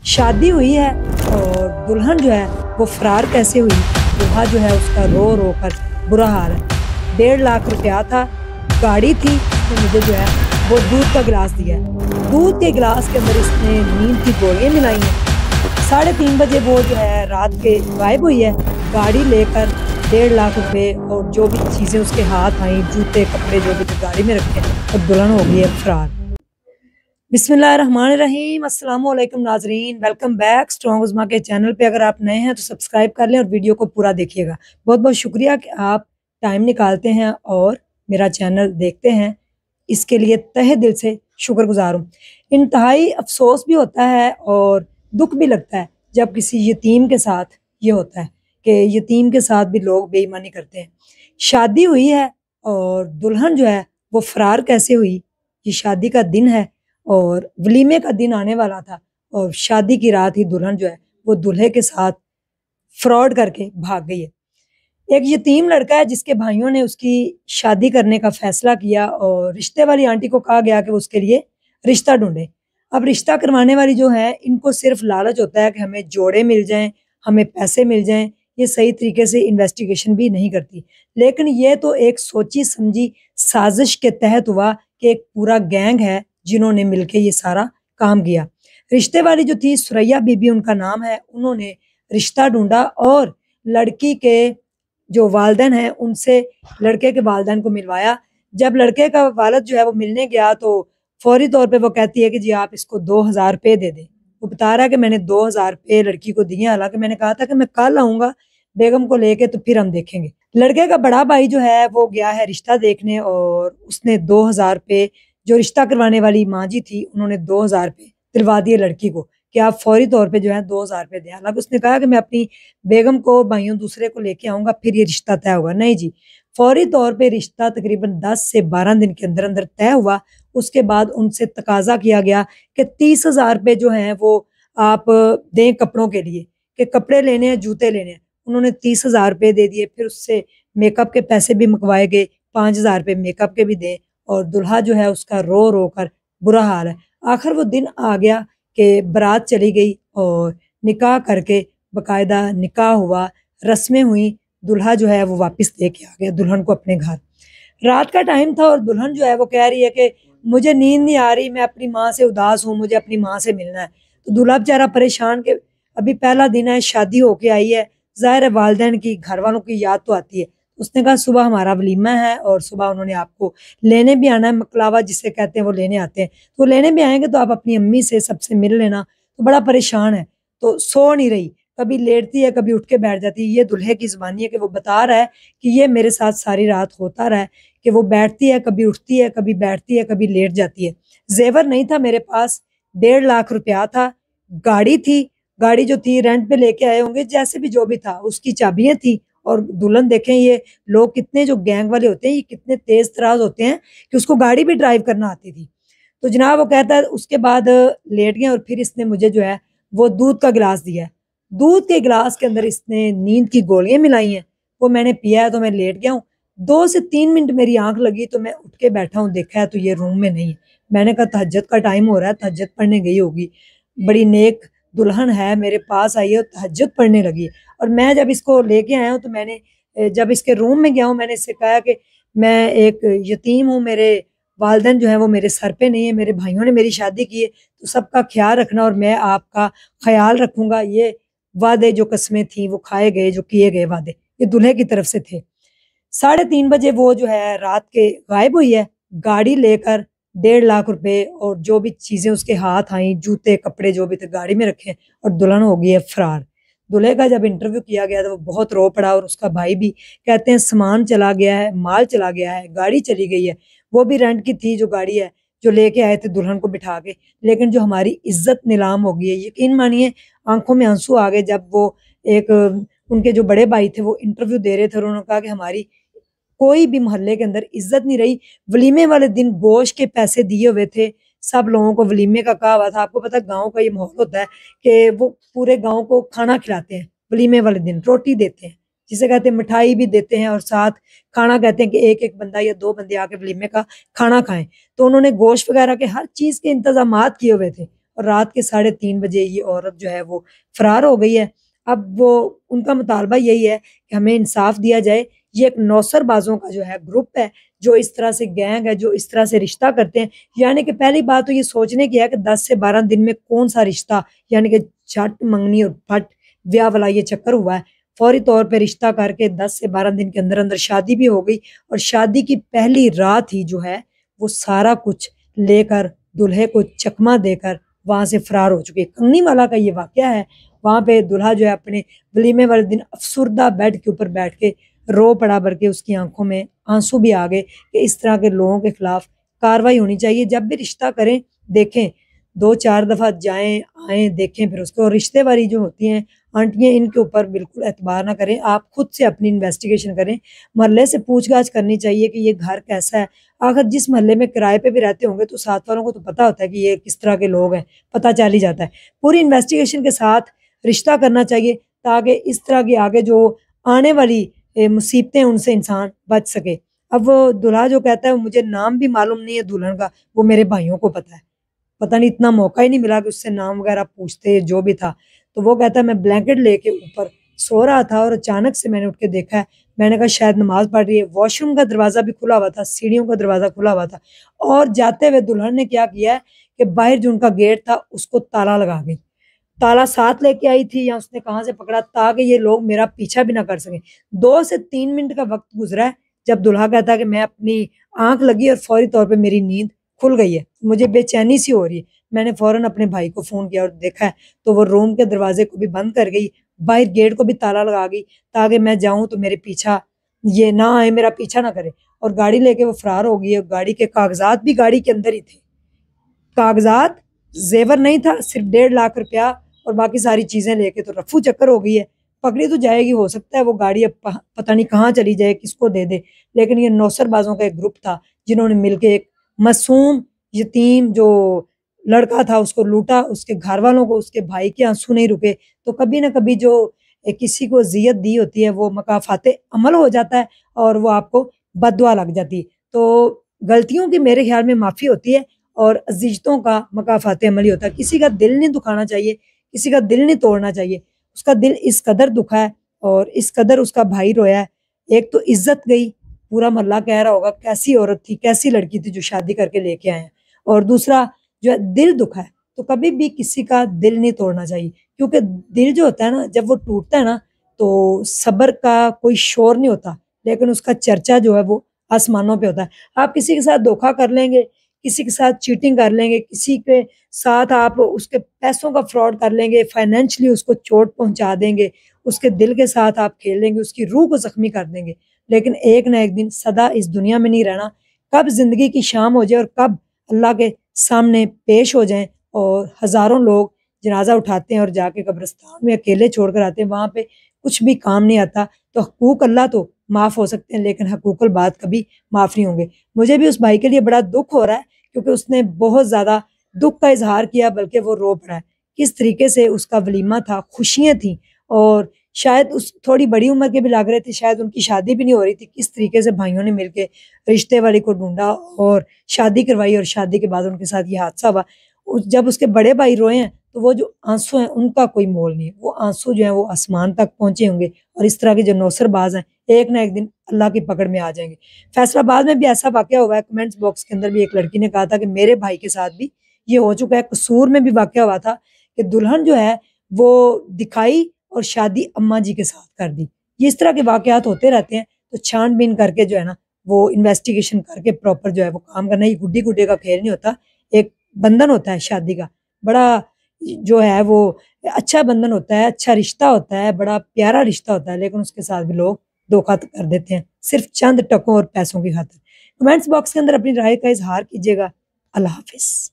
शादी हुई है और दुल्हन जो है वो फरार कैसे हुई। दूल्हा जो है उसका रो रो कर बुरा हाल है। 1.5 लाख रुपया था, गाड़ी थी, उसने मुझे जो है वो दूध का गिलास दिया है। दूध के गिलास के अंदर इसने नींद की गोलियां मिलाई हैं। 3:30 बजे वो जो है रात के गायब हुई है, गाड़ी लेकर 1.5 लाख रुपए और जो भी चीज़ें उसके हाथ आई, जूते कपड़े जो भी थे गाड़ी में रखे, और दुल्हन हो गई है फरार। बिस्मिल्लाहिर्रहमानिर्रहीम, अस्सलाम वालेकुम नाजरीन, वेलकम बैक स्ट्रॉन्ग उज़्मा के चैनल पे। अगर आप नए हैं तो सब्सक्राइब कर लें और वीडियो को पूरा देखिएगा। बहुत बहुत शुक्रिया कि आप टाइम निकालते हैं और मेरा चैनल देखते हैं, इसके लिए तहे दिल से शुक्रगुजार हूँ। इंतहाई अफसोस भी होता है और दुख भी लगता है जब किसी यतीम के साथ ये होता है कि यतीम के साथ भी लोग बेईमानी करते हैं। शादी हुई है और दुल्हन जो है वो फरार कैसे हुई। ये शादी का दिन है और वलीमे का दिन आने वाला था और शादी की रात ही दुल्हन जो है वो दूल्हे के साथ फ्रॉड करके भाग गई है। एक यतीम लड़का है जिसके भाइयों ने उसकी शादी करने का फैसला किया और रिश्ते वाली आंटी को कहा गया कि वो उसके लिए रिश्ता ढूंढे। अब रिश्ता करवाने वाली जो है, इनको सिर्फ लालच होता है कि हमें जोड़े मिल जाएं, हमें पैसे मिल जाएं। ये सही तरीके से इन्वेस्टिगेशन भी नहीं करती। लेकिन ये तो एक सोची समझी साजिश के तहत हुआ कि एक पूरा गैंग है जिन्होंने मिलके ये सारा काम किया। रिश्ते वाली जो थी सुरैया बीबी उनका नाम है, उन्होंने रिश्ता ढूंढा और लड़की के जो वालिदैन हैं उनसे लड़के के वालिदैन को मिलवाया। जब लड़के का वालिद जो है वो मिलने गया तो फौरी तौर पे वो कहती है कि जी आप इसको 2,000 रुपये दे दें। वो बता रहा है कि मैंने 2,000 रुपये लड़की को दिए, हालांकि मैंने कहा था कि मैं कल आऊंगा बेगम को लेके तो फिर हम देखेंगे। लड़के का बड़ा भाई जो है वो गया है रिश्ता देखने और उसने 2,000 रुपये, जो रिश्ता करवाने वाली माँ जी थी उन्होंने 2,000 रुपये दिलवा दिए लड़की को कि आप फौरी तौर पे जो है 2,000 रुपये दें। हालांकि उसने कहा कि मैं अपनी बेगम को भाइयों दूसरे को लेके आऊंगा फिर ये रिश्ता तय होगा। नहीं जी, फौरी तौर पे रिश्ता तकरीबन 10 से 12 दिन के अंदर अंदर तय हुआ। उसके बाद उनसे तकाजा किया गया कि 30,000 रुपये जो हैं वो आप दें कपड़ों के लिए, कि कपड़े लेने हैं, जूते लेने हैं। उन्होंने 30,000 रुपये दे दिए। फिर उससे मेकअप के पैसे भी मंगवाए गए, 5,000 रुपये मेकअप के भी दें, और दूल्हा जो है उसका रो रो कर बुरा हाल है। आखिर वो दिन आ गया कि बारात चली गई और निकाह करके बाकायदा निकाह हुआ, रस्में हुई, दूल्हा जो है वो वापस लेके आ गया दुल्हन को अपने घर। रात का टाइम था और दुल्हन जो है वो कह रही है कि मुझे नींद नहीं आ रही, मैं अपनी माँ से उदास हूँ, मुझे अपनी माँ से मिलना है। तो दूल्हा बेचारा परेशान के अभी पहला दिन है, शादी होके आई है, ज़ाहिर है वालिदैन की, घर वालों की याद तो आती है। उसने कहा सुबह हमारा वलीमा है और सुबह उन्होंने आपको लेने भी आना है, मकलावा जिसे कहते हैं वो लेने आते हैं, तो लेने भी आएंगे तो आप अपनी अम्मी से सबसे मिल लेना। तो बड़ा परेशान है, तो सो नहीं रही, कभी लेटती है कभी उठ के बैठ जाती है। ये दूल्हे की ज़ुबानी है कि वो बता रहा है कि ये मेरे साथ सारी रात होता रहा है कि वो बैठती है, कभी उठती है, कभी बैठती है, कभी लेट जाती है। जेवर नहीं था मेरे पास, 1.5 लाख रुपया था, गाड़ी थी, गाड़ी जो थी रेंट पे लेके आए होंगे, जैसे भी जो भी था, उसकी चाबियां थी। और दुल्हन देखें, ये लोग कितने जो गैंग वाले होते हैं ये कितने तेज तराज होते हैं कि उसको गाड़ी भी ड्राइव करना आती थी। तो जनाब वो कहता है उसके बाद लेट गए और फिर इसने मुझे जो है वो दूध का गिलास दिया है। दूध के गिलास के अंदर इसने नींद की गोलियां मिलाई हैं, वो मैंने पिया है तो मैं लेट गया हूँ। 2 से 3 मिनट मेरी आंख लगी तो मैं उठ के बैठा हूँ, देखा है तो ये रूम में नहीं है। मैंने कहा तहज्जुद का टाइम हो रहा है, तहज्जुद पढ़ने गई होगी, बड़ी नेक दुल्हन है, मेरे पास आई है और तहज्जुद पढ़ने लगी है। और मैं जब इसको लेके आया हूँ तो मैंने जब इसके रूम में गया हूँ मैंने इससे कहा कि मैं एक यतीम हूँ, मेरे वालिदैन जो है वो मेरे सर पे नहीं है, मेरे भाइयों ने मेरी शादी की है, तो सबका ख्याल रखना और मैं आपका ख्याल रखूंगा। ये वादे जो कस्में थी वो खाए गए, जो किए गए वादे ये दूल्हे की तरफ से थे। 3:30 बजे वो जो है रात के गायब हुई है, गाड़ी लेकर 1.5 लाख रुपए और जो भी चीजें उसके हाथ आई, जूते कपड़े जो भी थे गाड़ी में रखे, और दुल्हन हो गई है फरार। दूल्हे का जब इंटरव्यू किया गया तो वो बहुत रो पड़ा और उसका भाई भी। कहते हैं सामान चला गया है, माल चला गया है, गाड़ी चली गई है, वो भी रेंट की थी जो गाड़ी है, जो लेके आए थे दुल्हन को बिठा के, लेकिन जो हमारी इज्जत नीलाम हो गई है। यकीन मानिए आंखों में आंसू आ गए जब वो एक उनके जो बड़े भाई थे वो इंटरव्यू दे रहे थे और उन्होंने कहा कि हमारी कोई भी मोहल्ले के अंदर इज्जत नहीं रही। वलीमे वाले दिन गोश्त के पैसे दिए हुए थे, सब लोगों को वलीमे का कहा हुआ था। आपको पता है गाँव का ये माहौल होता है कि वो पूरे गाँव को खाना खिलाते हैं, वलीमे वाले दिन रोटी देते हैं, जिसे कहते हैं मिठाई भी देते हैं, और साथ खाना कहते हैं कि एक एक बंदा या 2 बंदे आके वलीमे का खाना खाएं। तो उन्होंने गोश्त वगैरह के हर चीज के इंतजामात किए हुए थे اور رات کے 3:30 بجے یہ عورت جو ہے وہ فرار ہو گئی ہے۔ اب وہ ان کا مطالبہ یہی ہے کہ ہمیں انصاف دیا جائے۔ یہ ایک نوسر بازوں کا جو ہے گروپ ہے، جو اس طرح سے گینگ ہے، جو اس طرح سے رشتہ کرتے ہیں۔ یعنی کہ پہلی بات تو یہ سوچنے کی ہے کہ 10 سے 12 دن میں کون سا رشتہ، یعنی کہ جھٹ منگنی اور پھٹ بیاہ والا یہ چکر ہوا ہے۔ فوری طور پہ رشتہ کر کے 10 سے 12 دن کے اندر اندر شادی بھی ہو گئی، اور شادی کی پہلی رات ہی جو ہے وہ سارا کچھ لے کر دلہے کو چکمہ دے کر وہاں سے فرار ہو چکی ہے۔ کنگنی والا کا یہ واقعہ ہے۔ وہاں پہ دلہا جو ہے اپنے ولیمے والے دن افسردہ بیڈ کے اوپر بیٹھ کے رو پڑا، بلکہ اس کی آنکھوں میں آنسو بھی آ گئے کہ اس طرح کے لوگوں کے خلاف کاروائی ہونی چاہیے۔ جب بھی رشتہ کریں دیکھیں، 2-4 دفعہ جائیں آئیں دیکھیں پھر اس کو۔ اور رشتے والی جو ہوتی ہیں آنٹیاں، ان کے اوپر بالکل اعتبار نہ کریں، آپ خود سے اپنی انویسٹیگیشن کریں، محلے سے پوچھ گچھ کرنی چاہیے کہ یہ گھر کیسا ہے۔ آخر جس محلے میں کرائے پہ بھی رہتے ہوں گے تو ساتھ والوں کو تو پتہ ہوتا ہے کہ یہ کس طرح کے لوگ ہیں، پتہ چل ہی جاتا ہے۔ پوری انویسٹیگیشن کے ساتھ رشتہ کرنا چاہیے تاکہ اس طرح کی آگے جو آنے والی مصیبتیں ان سے انسان بچ سکے۔ اب وہ دلہا جو کہتا ہے مجھے نام بھی معلوم نہیں ہے دلہن کا، وہ میرے بھائیوں کو پتہ ہے، پتہ نہیں اتنا موقع ہی نہیں ملا کہ اس سے نام وغیرہ پوچھتے جو بھی تھا۔ تو وہ کہتا ہے میں بلینکٹ لے کے اوپر سو رہا تھا اور اچانک سے میں نے اٹھ کے دیکھا ہے، میں نے کہا شاید نماز پڑھ رہی ہے۔ واش روم کا دروازہ بھی کھلا ہوا تھا، سیڑھیوں کا دروازہ کھلا ہوا تھا، اور جاتے ہوئے دلہن نے کیا کیا ہے کہ باہر جو ان کا گیٹ تھا اس کو تالا لگا گئی۔ تالا ساتھ لے کے آئی تھی یا اس نے کہاں سے پکڑا تاکہ یہ لوگ میرا پیچھا بھی نہ کر سکیں۔ 2 سے 3 منٹ کا وقت گزرا ہے جب دلہا کہتا ہے کہ میں اپنی آنکھ لگی اور فوری طور پہ میری نیند کھل گئی ہے، مجھے بے چینی سی ہو رہی ہے۔ میں نے فوراً اپنے بھائی کو فون کیا اور دیکھا ہے تو وہ روم کے دروازے کو بھی بند کر گئی، باہر گیٹ کو بھی تالا لگا گئی تاکہ میں جاؤں تو میرے پیچھا یہ نہ آئے، میرا پیچھا نہ کرے، اور گاڑی لے کے وہ فرار ہو گئی ہے۔ گاڑی کے کاغذات بھی گاڑی کے اندر ہی تھے، کاغذات زیور نہیں تھا، صرف 1.5 لاکھ روپیہ اور باقی ساری چیزیں لے کے تو رفو چکر ہو گئی ہے۔ پکڑی تو جائے گی، ہو سکتا ہے وہ گاڑی اب پتہ نہیں کہاں چلی جائے، کس کو دے دے، لیکن یہ نوسر بازوں کا ایک گروپ تھا جنہوں نے مل کے ایک معصوم یتیم جو لڑکا تھا اس کو لوٹا۔ اس کے گھر والوں کو، اس کے بھائی کے آنسو نہیں رکے۔ تو کبھی نہ کبھی جو کسی کو اذیت دی ہوتی ہے وہ مکافات عمل ہو جاتا ہے اور وہ آپ کو بد دعا لگ جاتی ہے۔ تو غلطیوں کی میرے خیال میں معافی ہوتی ہے اور اذیتوں کا مکافات عملی ہوتا ہے۔ کسی کا دل نہیں دکھانا چاہیے، کسی کا دل نہیں توڑنا چاہیے۔ اس کا دل اس قدر دکھا ہے اور اس قدر اس کا بھائی رویا ہے، ایک تو عزت گئی، پورا محلہ کہہ رہا ہوگا کیسی عورت تھی، کیسی لڑکی تھی جو شادی کر کے لے کے آئے ہیں، اور دوسرا جو ہے دل دکھا ہے۔ تو کبھی بھی کسی کا دل نہیں توڑنا چاہیے، کیونکہ دل جو ہوتا ہے نا جب وہ ٹوٹتا ہے نا تو صبر کا کوئی شور نہیں ہوتا، لیکن اس کا چرچا جو ہے وہ آسمانوں پہ ہوتا ہے۔ آپ کسی کے ساتھ دھوکا کر لیں گے، کسی کے ساتھ چیٹنگ کر لیں گے، کسی کے ساتھ آپ اس کے پیسوں کا فراڈ کر لیں گے، فائنینشلی اس کو چوٹ پہنچا دیں گے، اس کے دل کے ساتھ آپ کھیل لیں گے، اس کی روح کو زخمی کر دیں گے، لیکن ایک نہ ایک دن سدا اس دنیا میں نہیں رہنا۔ کب زندگی کی شام ہو جائے اور کب اللہ کے سامنے پیش ہو جائیں اور ہزاروں لوگ جنازہ اٹھاتے ہیں اور جا کے قبرستان میں اکیلے چھوڑ کر آتے ہیں، وہاں پہ کچھ بھی کام نہیں آتا۔ تو حقوق اللہ تو معاف ہو سکتے ہیں لیکن حقوق الباد کبھی معاف نہیں ہوں گے۔ مجھے بھی اس بھائی کے لیے بڑا دکھ ہو رہا ہے کیونکہ اس نے بہت زیادہ دکھ کا اظہار کیا، بلکہ وہ رو پڑا ہے۔ کس طریقے سے اس کا ولیمہ تھا، خوشیاں تھیں، اور شاید اس تھوڑی بڑی عمر کے بھی لگ رہے تھے، شاید ان کی شادی بھی نہیں ہو رہی تھی۔ کس طریقے سے بھائیوں نے مل کے رشتے والی کو ڈھونڈا اور شادی کروائی، اور شادی کے بعد ان کے ساتھ یہ حادثہ ہوا۔ جب اس کے بڑے بھائی روئے ہیں تو وہ جو آنسو ہیں ان کا کوئی مول نہیں، وہ آنسو جو ہیں وہ آسمان تک پہنچے ہوں گے، اور اس طرح کے جو نوسر باز ہیں ایک نہ ایک دن اللہ کی پکڑ میں آ جائیں گے۔ فیصل آباد میں بھی ایسا واقعہ ہوا ہے، کمنٹس باکس کے اندر بھی ایک لڑکی نے کہا تھا کہ میرے بھائی کے ساتھ بھی یہ ہو چکا ہے۔ قصور میں بھی واقعہ ہوا تھا کہ دلہن جو ہے وہ دکھائی اور شادی اماں جی کے ساتھ کر دی۔ یہ اس طرح کے واقعات ہوتے رہتے ہیں، تو چھان بین کر کے جو ہے نا وہ انویسٹیگیشن کر کے پراپر جو ہے وہ کام کرنا۔ یہ گڈی گڈے کا کھیل نہیں ہوتا، ایک بندھن ہوتا ہے شادی کا، بڑا جو ہے وہ اچھا بندھن ہوتا ہے، اچھا رشتہ ہوتا ہے، بڑا پیارا رشتہ ہوتا ہے، لیکن اس کے ساتھ بھی لوگ دھوکہ کر دیتے ہیں صرف چند ٹکوں اور پیسوں کی خاطر۔ کمنٹس باکس کے اندر اپنی رائے کا اظہار کیجیے گا۔ اللہ حافظ۔